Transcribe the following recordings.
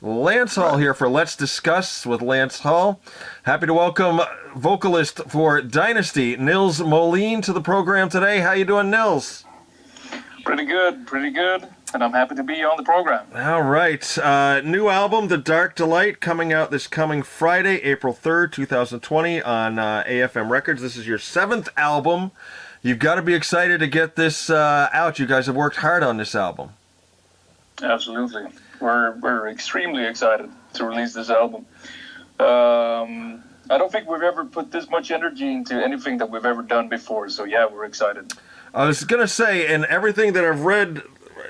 Lance Hall here for Let's Discuss with Lance Hall. Happy to welcome vocalist for Dynazty, Nils Molin, to the program today. How you doing, Nils? Pretty good. And I'm happy to be on the program. All right. New album, The Dark Delight, coming out this coming Friday, April 3rd, 2020 on AFM Records. This is your 7th album. You've got to be excited to get this out. You guys have worked hard on this album. Absolutely. We're extremely excited to release this album. I don't think we've ever put this much energy into anything that we've ever done before, so yeah, we're excited. I was going to say, in everything that I've read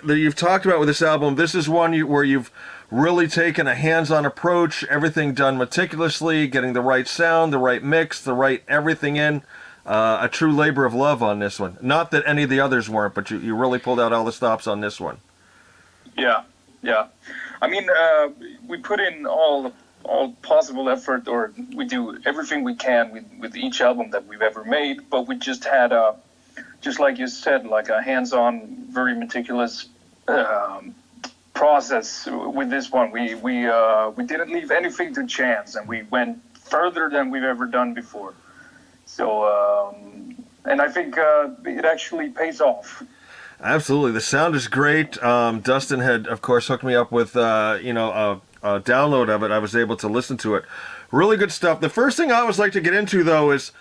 that you've talked about with this album, this is one where you've really taken a hands-on approach, everything done meticulously, getting the right sound, the right mix, the right everything in. A true labor of love on this one. Not that any of the others weren't, but you really pulled out all the stops on this one. Yeah. I mean, we put in all possible effort, or we do everything we can with each album that we've ever made, but we just had just like you said, like a hands-on, very meticulous process with this one. We didn't leave anything to chance, and we went further than we've ever done before. So, and I think it actually pays off. Absolutely. The sound is great. Dustin had, of course, hooked me up with, a download of it. I was able to listen to it. Really good stuff. The first thing I always like to get into, though, is,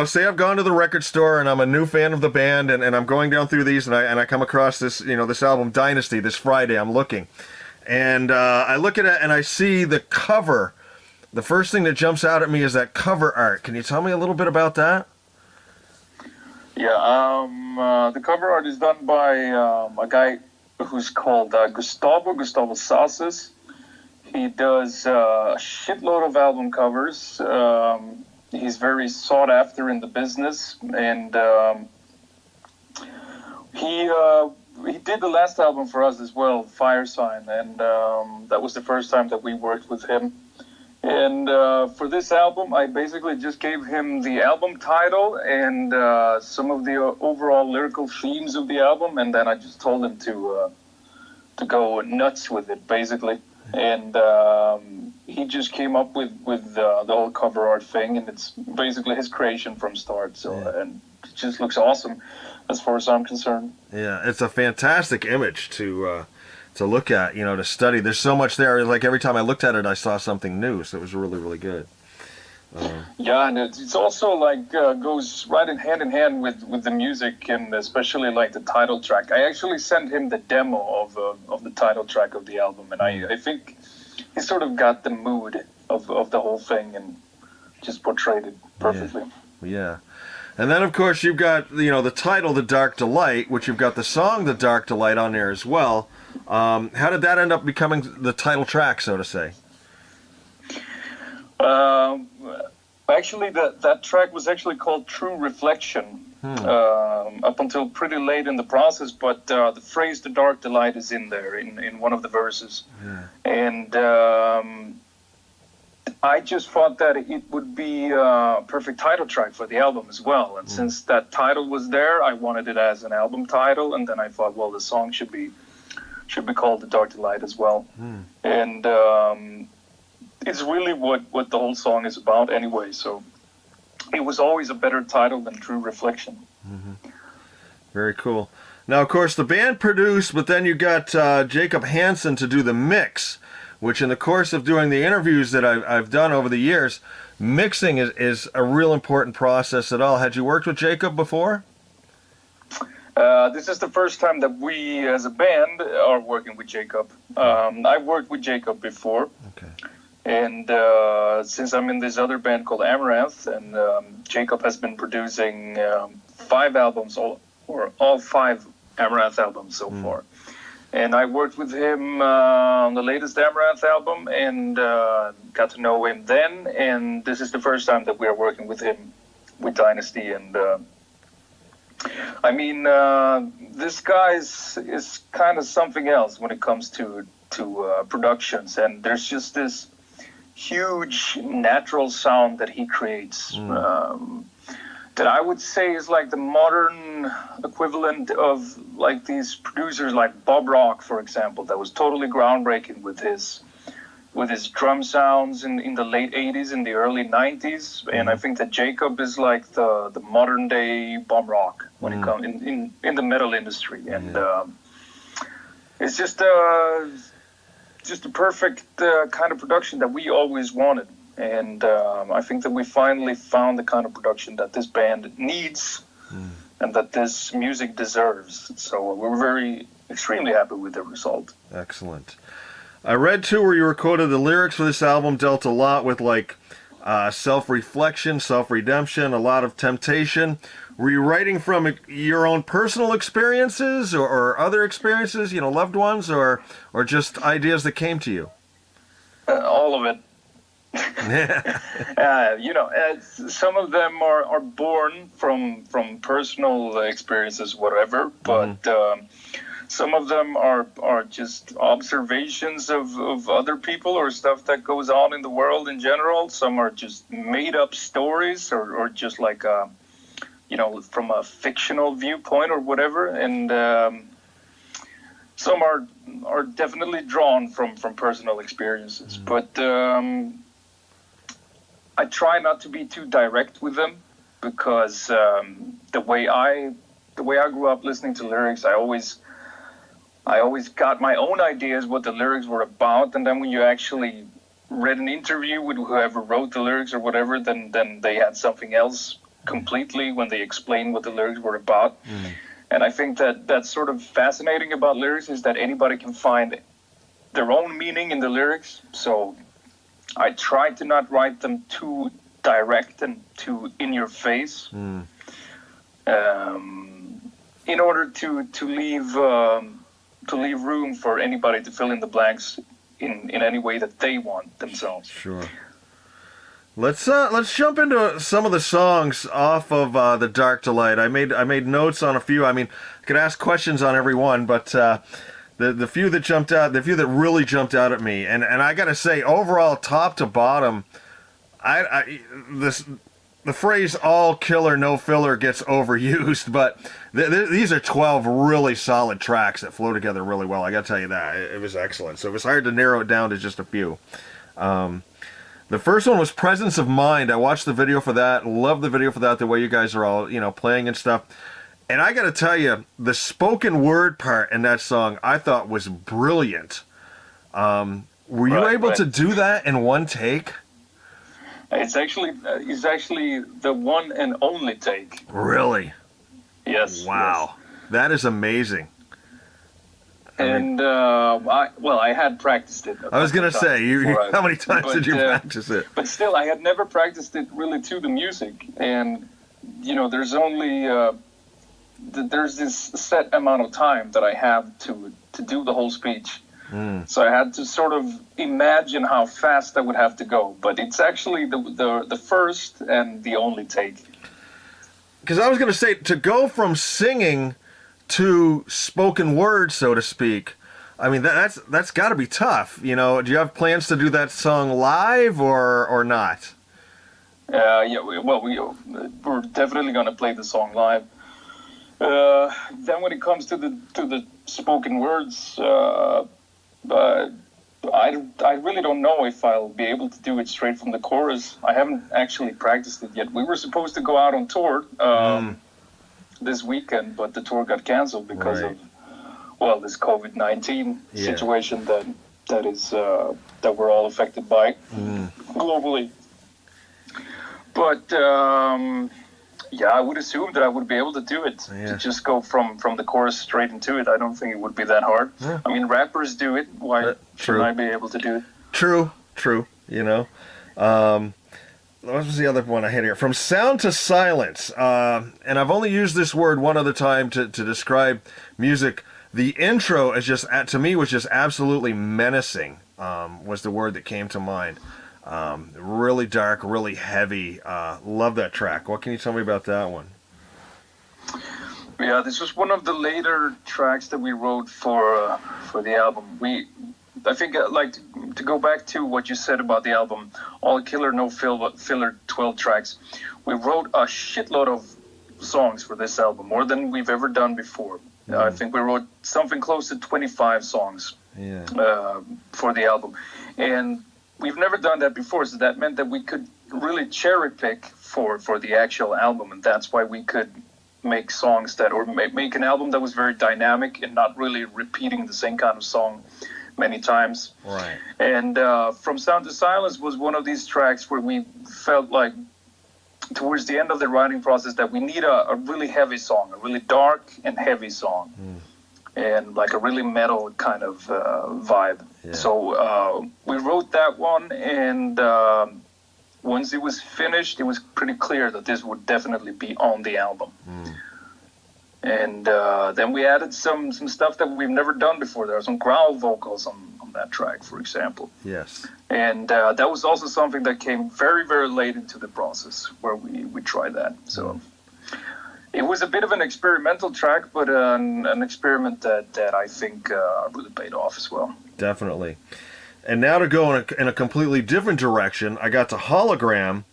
say I've gone to the record store and I'm a new fan of the band, and I'm going down through these, and I come across this, this album, Dynazty, this Friday. I'm looking. And I look at it and I see the cover. The first thing that jumps out at me is that cover art. Can you tell me a little bit about that? Yeah, the cover art is done by a guy who's called Gustavo Sasses. He does a shitload of album covers. He's very sought after in the business, and he did the last album for us as well, Fire Sign, and that was the first time that we worked with him. And for this album, I basically just gave him the album title and some of the overall lyrical themes of the album, and then I just told him to go nuts with it, basically. And he just came up with the whole cover art thing, and it's basically his creation from start. So, and it just looks awesome, as far as I'm concerned. Yeah, it's a fantastic image to look at, to study. There's so much there. Like every time I looked at it, I saw something new. So it was really, really good. Yeah, and it's also like goes right in hand with the music, and especially like the title track. I actually sent him the demo of the title track of the album, and I think he sort of got the mood of the whole thing and just portrayed it perfectly. Yeah. And then, of course, you've got, the title, The Dark Delight, which you've got the song, The Dark Delight, on there as well. How did that end up becoming the title track, so to say? Actually, that track was actually called True Reflection up until pretty late in the process, but the phrase The Dark Delight is in there, in one of the verses. Yeah. And I just thought that it would be a perfect title track for the album as well. And since that title was there, I wanted it as an album title, and then I thought, well, the song should be called The Dark Delight as well. And it's really what the whole song is about anyway, so it was always a better title than True Reflection. Very cool. Now, of course, the band produced, but then you got Jacob Handson to do the mix, which in the course of doing the interviews that I've done over the years, mixing is a real important process at all. Had you worked with Jacob before? This is the first time that we, as a band, are working with Jacob. I've worked with Jacob before. Okay. And since I'm in this other band called Amaranth, and Jacob has been producing 5 albums, all 5 Amaranth albums so far. And I worked with him on the latest Amaranth album, and got to know him then. And this is the first time that we are working with him with Dynazty. And I mean, this guy is kind of something else when it comes to productions. And there's just this huge natural sound that he creates that I would say is like the modern equivalent of like these producers like Bob Rock, for example, that was totally groundbreaking with his with his drum sounds in the late 80s and the early 90s. And I think that Jacob is like the modern day bomb rock when it comes in the metal industry. And it's just a perfect kind of production that we always wanted. And I think that we finally found the kind of production that this band needs and that this music deserves. So we're extremely happy with the result. Excellent. I read too where you were quoted the lyrics for this album dealt a lot with like self-reflection, self-redemption, a lot of temptation. Were you writing from your own personal experiences or other experiences, loved ones, or just ideas that came to you? All of it. Some of them are born from personal experiences, whatever, but some of them are just observations of other people or stuff that goes on in the world in general. Some are just made up stories or just like from a fictional viewpoint or whatever, and some are definitely drawn from personal experiences, but I try not to be too direct with them, because the way I grew up listening to lyrics, I always got my own ideas what the lyrics were about, and then when you actually read an interview with whoever wrote the lyrics or whatever, then they had something else completely when they explained what the lyrics were about. And I think that's sort of fascinating about lyrics, is that anybody can find their own meaning in the lyrics. So I try to not write them too direct and too in your face, in order to leave room for anybody to fill in the blanks in any way that they want themselves. Sure. Let's jump into some of the songs off of The Dark Delight. I made notes on a few. I mean, I could ask questions on every one, but the few that jumped out, the few that really jumped out at me, and I gotta say, overall, top to bottom, the phrase "all killer, no filler" gets overused, but these are 12 really solid tracks that flow together really well. I gotta tell you that it was excellent. So it was hard to narrow it down to just a few. The first one was Presence of Mind. I watched the video for that. Love the video for that, the way you guys are all, playing and stuff. And I got to tell you, the spoken word part in that song I thought was brilliant. Were you able to do that in one take? It's actually the one and only take. Really? Yes. Wow. Yes. That is amazing. And I had practiced it. I was going to say, how many times did you practice it? But still, I had never practiced it really to the music. And, there's only, there's this set amount of time that I have to do the whole speech. So I had to sort of imagine how fast I would have to go. But it's actually the first and the only take. Because I was going to say, to go from singing to spoken word, so to speak, I mean, that's got to be tough. Do you have plans to do that song live or not? We're definitely going to play the song live. Then when it comes to the spoken words, I really don't know if I'll be able to do it straight from the chorus. I haven't actually practiced it yet. We were supposed to go out on tour this weekend, but the tour got canceled because of this COVID-19 situation that is that we're all affected by globally. But I would assume that I would be able to do it. To just go from the chorus straight into it. I don't think it would be that hard. I mean, rappers do it. Why shouldn't I be able to do it? True. What was the other one I had here? From sound to silence. And I've only used this word one other time to describe music. The intro is to me was just absolutely menacing, was the word that came to mind. Really dark, really heavy. Love that track. What can you tell me about that one? Yeah, this was one of the later tracks that we wrote for the album. I think I'd like to go back to what you said about the album, all killer, no filler, 12 tracks. We wrote a shitload of songs for this album, more than we've ever done before. I think we wrote something close to 25 songs for the album. And we've never done that before, so that meant that we could really cherry pick for the actual album, and that's why we could make songs that, or make an album that was very dynamic and not really repeating the same kind of song many times. Right. And From Sound to Silence was one of these tracks where we felt like towards the end of the writing process that we need a really heavy song, a really dark and heavy song. And like a really metal kind of vibe. Yeah. So we wrote that one, and once it was finished, it was pretty clear that this would definitely be on the album. And then we added some stuff that we've never done before. There are some growl vocals on that track, for example. Yes. And that was also something that came very, very late into the process where we tried that. So it was a bit of an experimental track, but an experiment that I think really paid off as well. Definitely. And now to go in a completely different direction, I got to Hologram,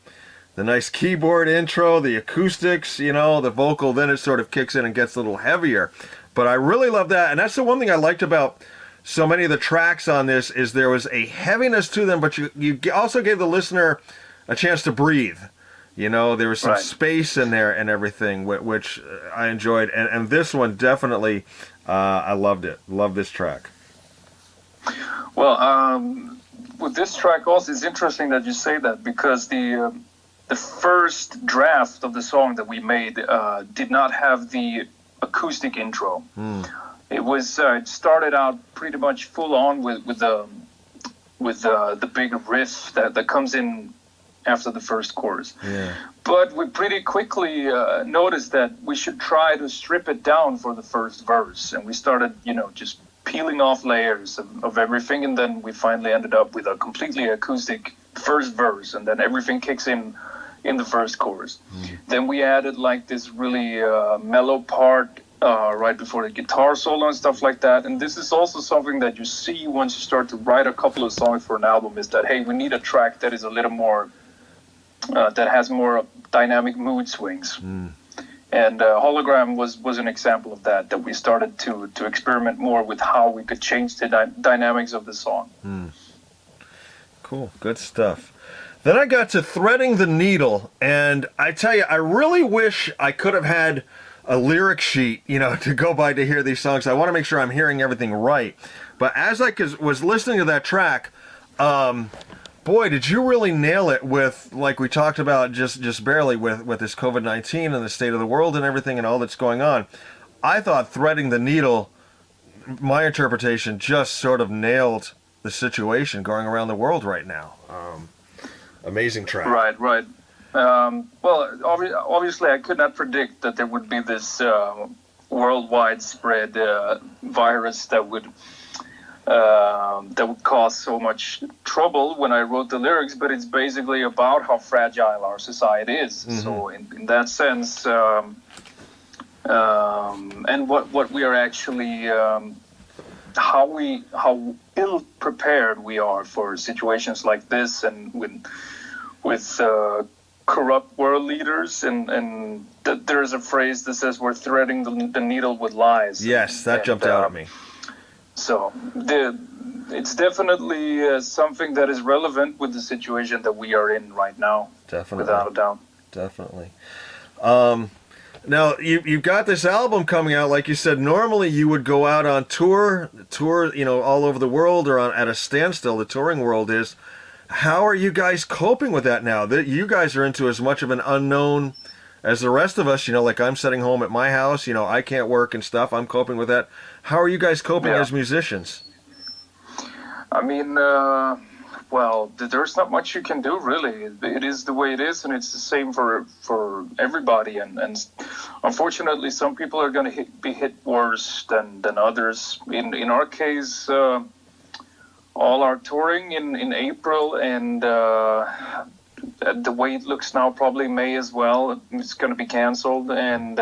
the nice keyboard intro, the acoustics, the vocal, then it sort of kicks in and gets a little heavier. But I really love that, and that's the one thing I liked about so many of the tracks on this is there was a heaviness to them, but you also gave the listener a chance to breathe. There was some space in there and everything, which I enjoyed. And this one, definitely, I loved it. Love this track. Well, with this track also, it's interesting that you say that, because the first draft of the song that we made did not have the acoustic intro. It was it started out pretty much full on with the big riff that comes in after the first chorus. Yeah. But we pretty quickly noticed that we should try to strip it down for the first verse, and we started, just peeling off layers of everything, and then we finally ended up with a completely acoustic first verse, and then everything kicks in the first chorus. Then we added like this really mellow part right before the guitar solo and stuff like that. And this is also something that you see once you start to write a couple of songs for an album, is that, hey, we need a track that is a little more that has more dynamic mood swings. And Hologram was an example of that we started to experiment more with how we could change the dynamics of the song. Cool, good stuff. Then I got to Threading the Needle, and I tell you, I really wish I could have had a lyric sheet, to go by to hear these songs. I want to make sure I'm hearing everything right. But as I was listening to that track, boy, did you really nail it with, like we talked about just barely, with this COVID-19 and the state of the world and everything and all that's going on. I thought Threading the Needle, my interpretation, just sort of nailed the situation going around the world right now. Amazing track. Right. Well, obviously, I could not predict that there would be this worldwide spread virus that would cause so much trouble when I wrote the lyrics, but it's basically about how fragile our society is. So in that sense, and what we are actually, how ill prepared we are for situations like this, and with corrupt world leaders, and there's a phrase that says we're threading the needle with lies. Yes, that jumped out at me. So it's definitely something that is relevant with the situation that we are in right now. Definitely. Without a doubt. Definitely. Now, you've got this album coming out. Like you said, normally you would go out on tour, all over the world, or at a standstill, the touring world is. How are you guys coping with that now? That you guys are into as much of an unknown as the rest of us, like I'm sitting home at my house, I can't work and stuff. I'm coping with that. How are you guys coping as musicians? I mean, well, there's not much you can do, really. It is the way it is, and it's the same for everybody. And unfortunately, some people are going to be hit worse than others. In our case, all our touring in April, and the way it looks now, probably May as well, it's going to be canceled. And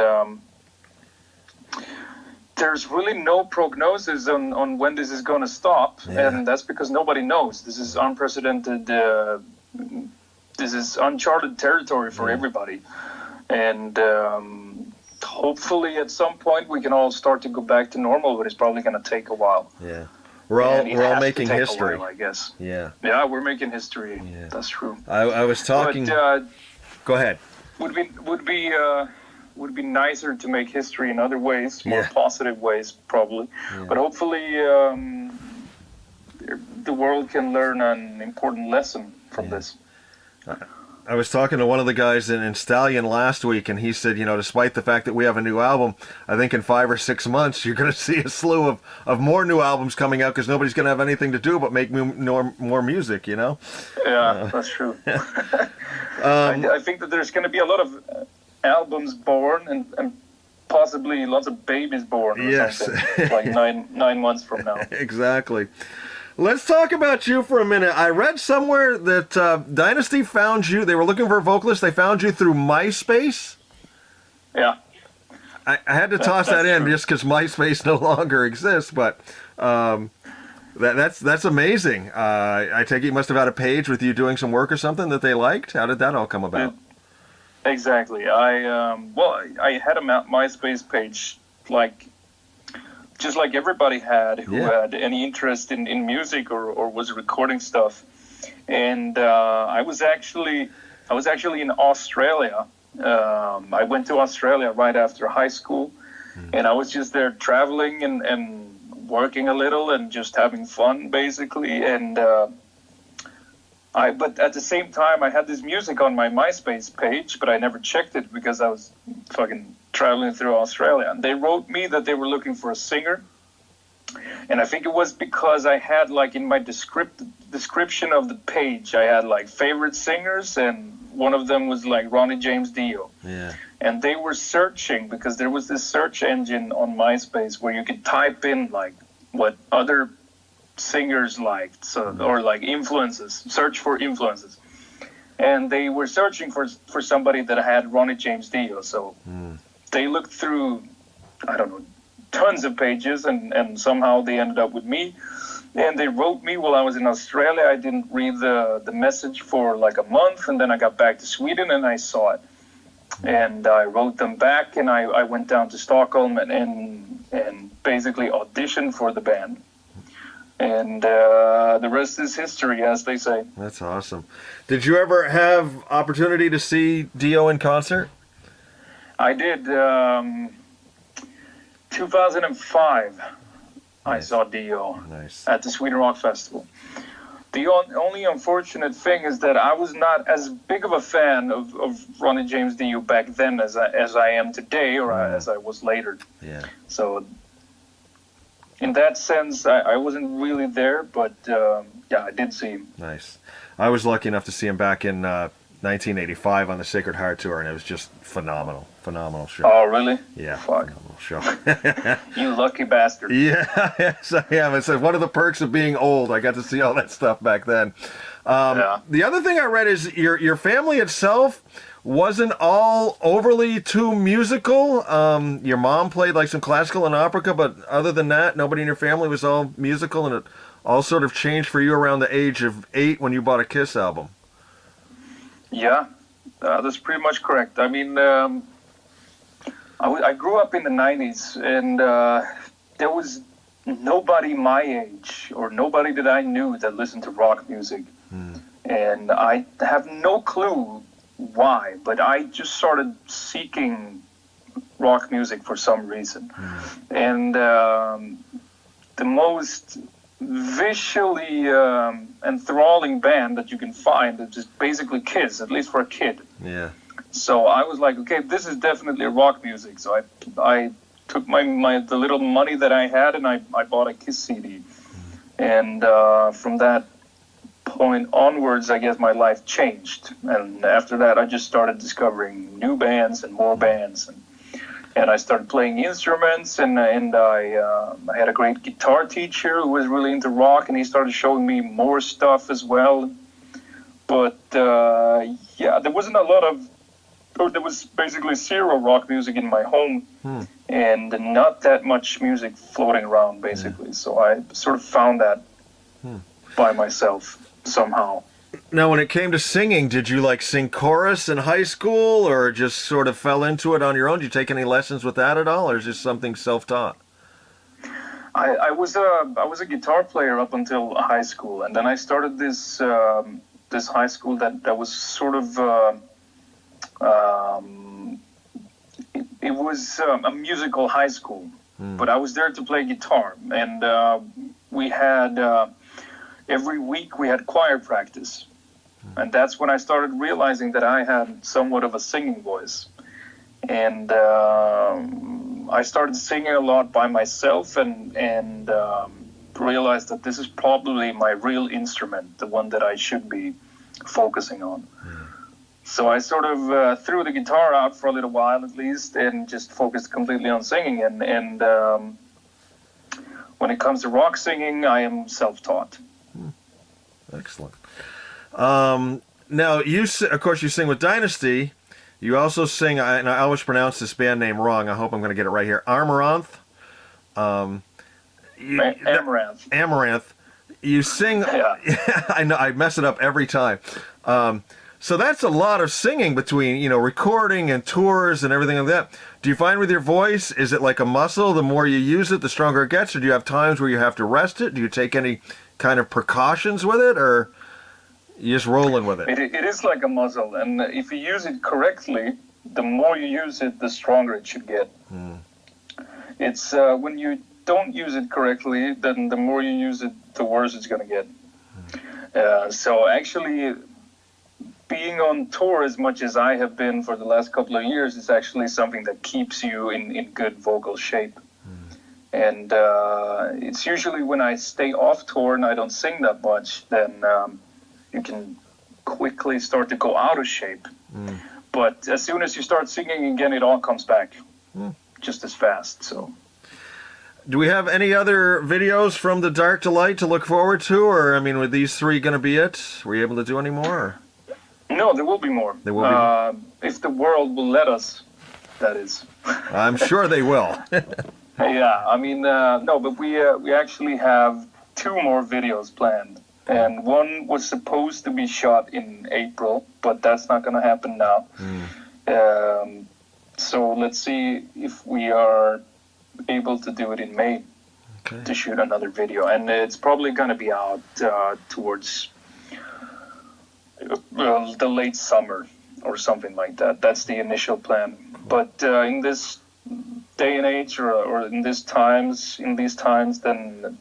there's really no prognosis on when this is going to stop. Yeah. And that's because nobody knows. This is unprecedented. This is uncharted territory for everybody. And hopefully at some point we can all start to go back to normal, but it's probably going to take a while. Yeah. We're all And it has to making take a history. while, I guess. Yeah. Yeah, we're making history. Yeah. That's true. I was talking. But Go ahead. would be nicer to make history in other ways, more Yeah. positive ways, probably. Yeah. But hopefully, the world can learn an important lesson from this. I was talking to one of the guys in Stallion last week, and he said, despite the fact that we have a new album, I think in 5 or 6 months you're going to see a slew of more new albums coming out because nobody's going to have anything to do but make more music, Yeah, that's true. I think that there's going to be a lot of albums born and possibly lots of babies born or something, like 9 months from now. Exactly. Let's talk about you for a minute. I read somewhere that Dynazty found you. They were looking for a vocalist. They found you through MySpace. Yeah. I had to toss that in true. just because MySpace no longer exists, but that's amazing. I take it you must have had a page with you doing some work or something that they liked. How did that all come about? Exactly. I had a MySpace page just like everybody had who had any interest in music or was recording stuff. And I was actually in Australia. I went to Australia right after high school, and I was just there traveling and working a little and just having fun, basically. And but at the same time, I had this music on my MySpace page, but I never checked it because I was fucking traveling through Australia. And they wrote me that they were looking for a singer. And I think it was because I had, in my description of the page, I had, favorite singers, and one of them was, Ronnie James Dio. Yeah. And they were searching, because there was this search engine on MySpace where you could type in, what other singers liked, or influences, search for influences, and they were searching for somebody that had Ronnie James Dio. So they looked through, I don't know, tons of pages, and somehow they ended up with me. And they wrote me while I was in Australia. I didn't read the message for a month, and then I got back to Sweden and I saw it, and I wrote them back, and I went down to Stockholm and basically auditioned for the band. And the rest is history, as they say. That's awesome. Did you ever have opportunity to see Dio in concert? I did. 2005, nice. I saw Dio at the Sweden Rock Festival. The only unfortunate thing is that I was not as big of a fan of Ronnie James Dio back then as I am today, or as I was later. Yeah. So in that sense, I wasn't really there, but I did see him. Nice. I was lucky enough to see him back in 1985 on the Sacred Heart Tour, and it was just phenomenal show. Oh, really? Yeah, fuck. Phenomenal show. You lucky bastard. Yeah, yes, I am. It's one of the perks of being old. I got to see all that stuff back then. The other thing I read is your family itself wasn't all overly too musical. Your mom played some classical and opera, but other than that, nobody in your family was all musical, and it all sort of changed for you around the age of 8 when you bought a Kiss album. Yeah, that's pretty much correct. I mean, I grew up in the 90s, and there was nobody my age, or nobody that I knew, that listened to rock music. And I have no clue why, but I just started seeking rock music for some reason. And the most visually enthralling band that you can find is just basically Kiss, at least for a kid. Yeah. So I was like, okay, this is definitely rock music. So I took the little money that I had, and I bought a Kiss CD. And from that point onwards, I guess my life changed. And after that, I just started discovering new bands and more bands. And I started playing instruments, and I had a great guitar teacher who was really into rock, and he started showing me more stuff as well. But there wasn't a lot of, or there was basically zero rock music in my home, and not that much music floating around, basically. So I sort of found that by myself somehow. Now, when it came to singing, did you sing chorus in high school, or just sort of fell into it on your own? Did you take any lessons with that at all, or is this something self-taught? I was a guitar player up until high school, and then I started this this high school that was sort of it was a musical high school, but I was there to play guitar, and we had every week we had choir practice, and that's when I started realizing that I had somewhat of a singing voice, and I started singing a lot by myself, and realized that this is probably my real instrument, the one that I should be focusing on. So I sort of threw the guitar out for a little while at least, and just focused completely on singing. And when it comes to rock singing, I am self-taught. Excellent. Now, of course, you sing with Dynazty. You also sing, and I always pronounce this band name wrong. I hope I'm going to get it right here. Amaranth. Amaranth. Amaranth. You sing. Yeah. I know. I mess it up every time. So that's a lot of singing between, recording and tours and everything like that. Do you find with your voice, is it like a muscle? The more you use it, the stronger it gets? Or do you have times where you have to rest it? Do you take any kind of precautions with it, or you just rolling with it? It is like a muscle, and if you use it correctly, the more you use it, the stronger it should get. It's when you don't use it correctly, then the more you use it, the worse it's going to get. So actually, being on tour as much as I have been for the last couple of years is actually something that keeps you in good vocal shape. And it's usually when I stay off tour and I don't sing that much, then you can quickly start to go out of shape. But as soon as you start singing again, it all comes back just as fast. So, do we have any other videos from the Dark to Light to look forward to, or were these three going to be it? Were you able to do any more? Or? No, there will be more. There will be more? If the world will let us, that is. I'm sure they will. Yeah, no, but we actually have 2 more videos planned. And one was supposed to be shot in April, but that's not going to happen now. So let's see if we are able to do it in May to shoot another video. And it's probably going to be out towards the late summer or something like that. That's the initial plan. But in this day and age, or in these times, then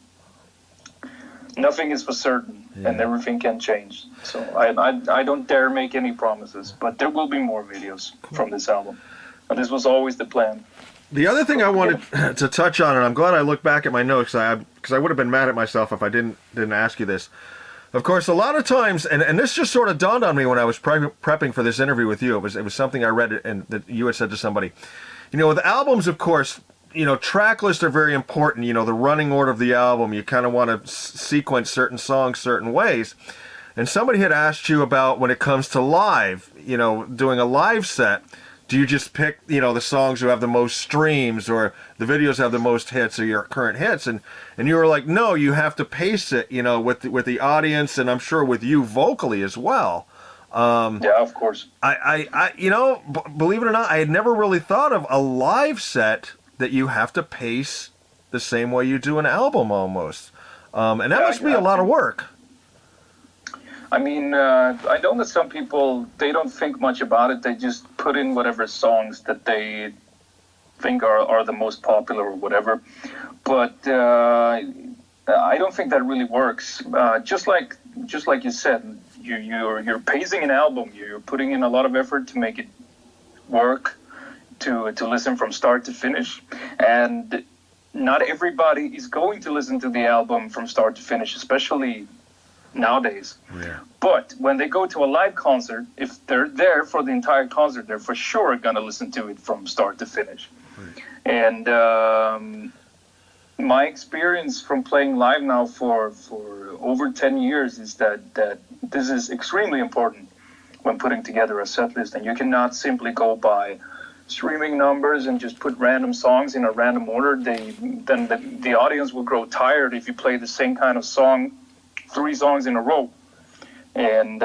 nothing is for certain, and everything can change. So I don't dare make any promises, but there will be more videos from this album. And this was always the plan. The other thing I wanted to touch on, and I'm glad I looked back at my notes, because I would have been mad at myself if I didn't ask you this. Of course, a lot of times, and this just sort of dawned on me when I was prepping for this interview with you. It was something I read and that you had said to somebody. With albums, of course, track lists are very important. The running order of the album, you kind of want to sequence certain songs certain ways. And somebody had asked you about when it comes to live, doing a live set, do you just pick, the songs who have the most streams, or the videos have the most hits, or your current hits? And you were like, no, you have to pace it, with the audience, and I'm sure with you vocally as well. Yeah, of course. I believe it or not, I had never really thought of a live set that you have to pace the same way you do an album almost. And that must be a lot of work. I know that some people, they don't think much about it. They just put in whatever songs that they think are the most popular or whatever. But I don't think that really works. Just like you said, you're pacing an album. You're putting in a lot of effort to make it work, to listen from start to finish. And not everybody is going to listen to the album from start to finish, especially nowadays. Yeah. But when they go to a live concert, if they're there for the entire concert, they're for sure going to listen to it from start to finish. Right. And my experience from playing live now for over 10 years is that this is extremely important when putting together a set list. And you cannot simply go by streaming numbers and just put random songs in a random order. Then the audience will grow tired if you play the same kind of song 3 songs in a row. And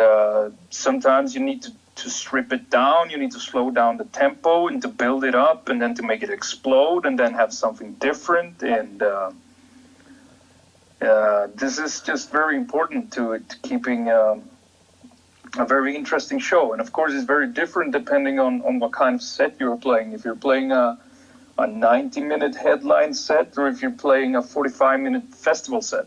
sometimes you need to strip it down. You need to slow down the tempo and to build it up, and then to make it explode, and then have something different. And this is just very important to keeping a very interesting show. And of course, it's very different depending on what kind of set you're playing. If you're playing a 90-minute headline set, or if you're playing a 45-minute festival set.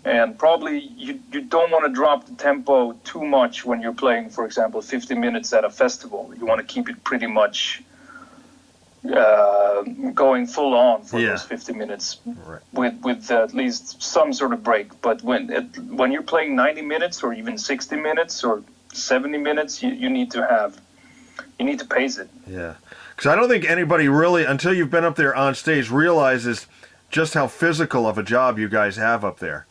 And probably you don't want to drop the tempo too much when you're playing, for example, 50 minutes at a festival. You want to keep it pretty much going full on for those 50 minutes, with at least some sort of break. But when you're playing 90 minutes or even 60 minutes or 70 minutes, you need to pace it. Yeah, because I don't think anybody really, until you've been up there on stage, realizes just how physical of a job you guys have up there.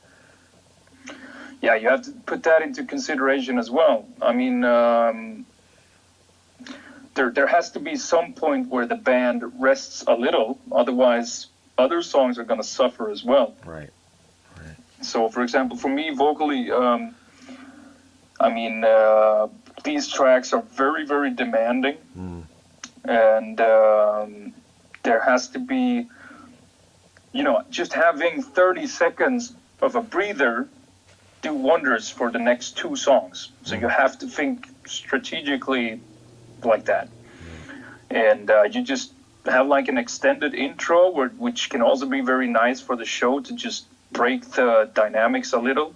Yeah, you have to put that into consideration as well. I mean, there has to be some point where the band rests a little, otherwise other songs are going to suffer as well. Right. So, for example, for me, vocally, these tracks are very, very demanding. And there has to be, just having 30 seconds of a breather do wonders for the next two songs. So you have to think strategically like that. And you just have like an extended intro, which can also be very nice for the show to just break the dynamics a little.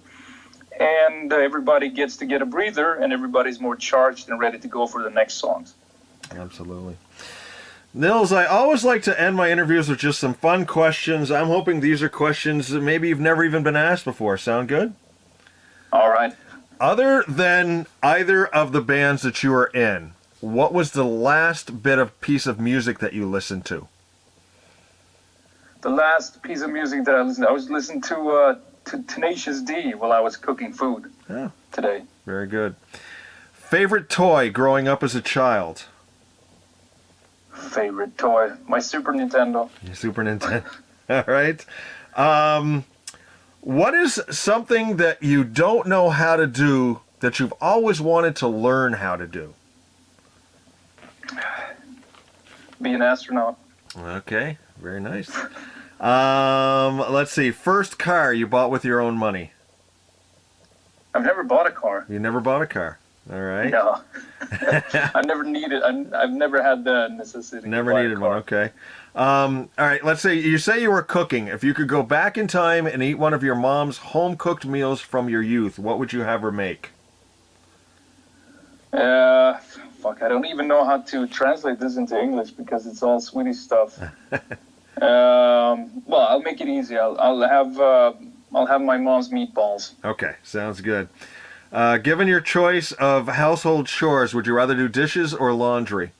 And everybody gets to get a breather, and everybody's more charged and ready to go for the next songs. Absolutely. Nils, I always like to end my interviews with just some fun questions. I'm hoping these are questions that maybe you've never even been asked before. Sound good? All right. Other than either of the bands that you are in, what was the last piece of music that you listened to? The last piece of music that I was listening to Tenacious D while I was cooking food today. Very good. Favorite toy growing up as a child? Favorite toy? My Super Nintendo. Your Super Nintendo. All right. What is something that you don't know how to do that you've always wanted to learn how to do? Be an astronaut. Okay, very nice. Let's see. First car you bought with your own money? I've never bought a car. You never bought a car. All right. No. I've never needed. I've never had the necessity. Never needed one. Okay. All right. Let's say you were cooking. If you could go back in time and eat one of your mom's home cooked meals from your youth, what would you have her make? I don't even know how to translate this into English because it's all Swedish stuff. Well, I'll make it easy. I'll have my mom's meatballs. Okay, sounds good. Given your choice of household chores, would you rather do dishes or laundry?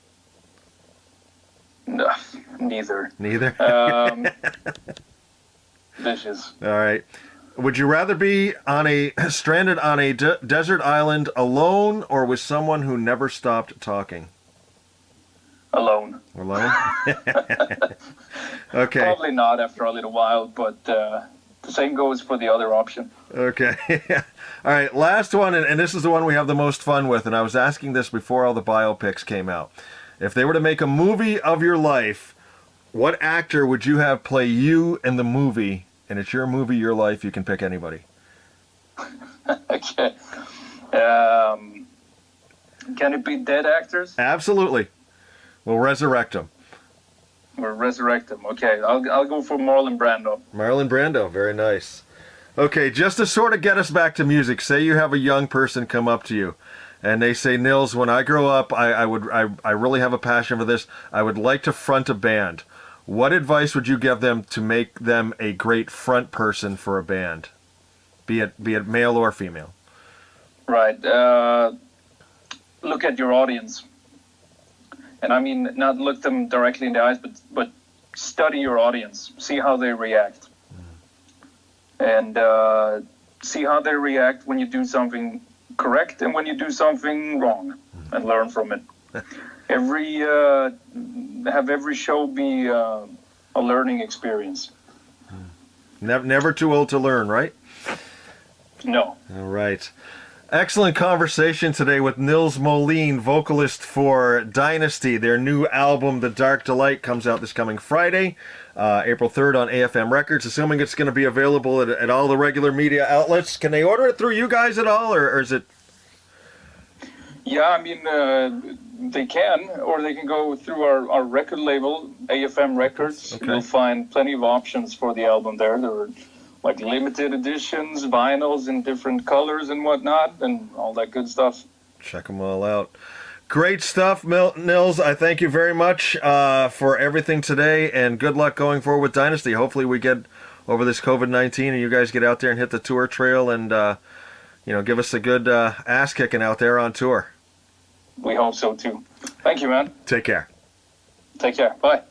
No, neither. Neither? Dishes. All right. Would you rather be stranded on a desert island alone or with someone who never stopped talking? Alone. Alone? Okay. Probably not after a little while, but the same goes for the other option. Okay. All right, last one, and this is the one we have the most fun with, and I was asking this before all the biopics came out. If they were to make a movie of your life, what actor would you have play you in the movie? And it's your movie, your life. You can pick anybody. Okay. Can it be dead actors? Absolutely. We'll resurrect them. Or resurrect them. Okay, I'll go for Marlon Brando. Marlon Brando, very nice. Okay, just to sort of get us back to music, say you have a young person come up to you, and they say, Nils, when I grow up, I really have a passion for this. I would like to front a band. What advice would you give them to make them a great front person for a band, be it male or female? Right. Look at your audience. And I mean, not look them directly in the eyes, but study your audience. See how they react. And see how they react when you do something correct and when you do something wrong, and learn from it. Have every show be a learning experience. Never too old to learn, right? No. All right. Excellent conversation today with Nils Molin, vocalist for Dynazty. Their new album, The Dark Delight, comes out this coming Friday, April 3rd on AFM Records, assuming it's going to be available at all the regular media outlets. Can they order it through you guys at all, or is it... Yeah, I mean, they can, or they can go through our record label, AFM Records. Okay. You'll find plenty of options for the album there. There are like limited editions, vinyls in different colors and whatnot, and all that good stuff. Check them all out. Great stuff, Nils. I thank you very much for everything today, and good luck going forward with Dynazty. Hopefully we get over this COVID-19 and you guys get out there and hit the tour trail and, give us a good ass kicking out there on tour. We hope so, too. Thank you, man. Take care. Take care. Bye.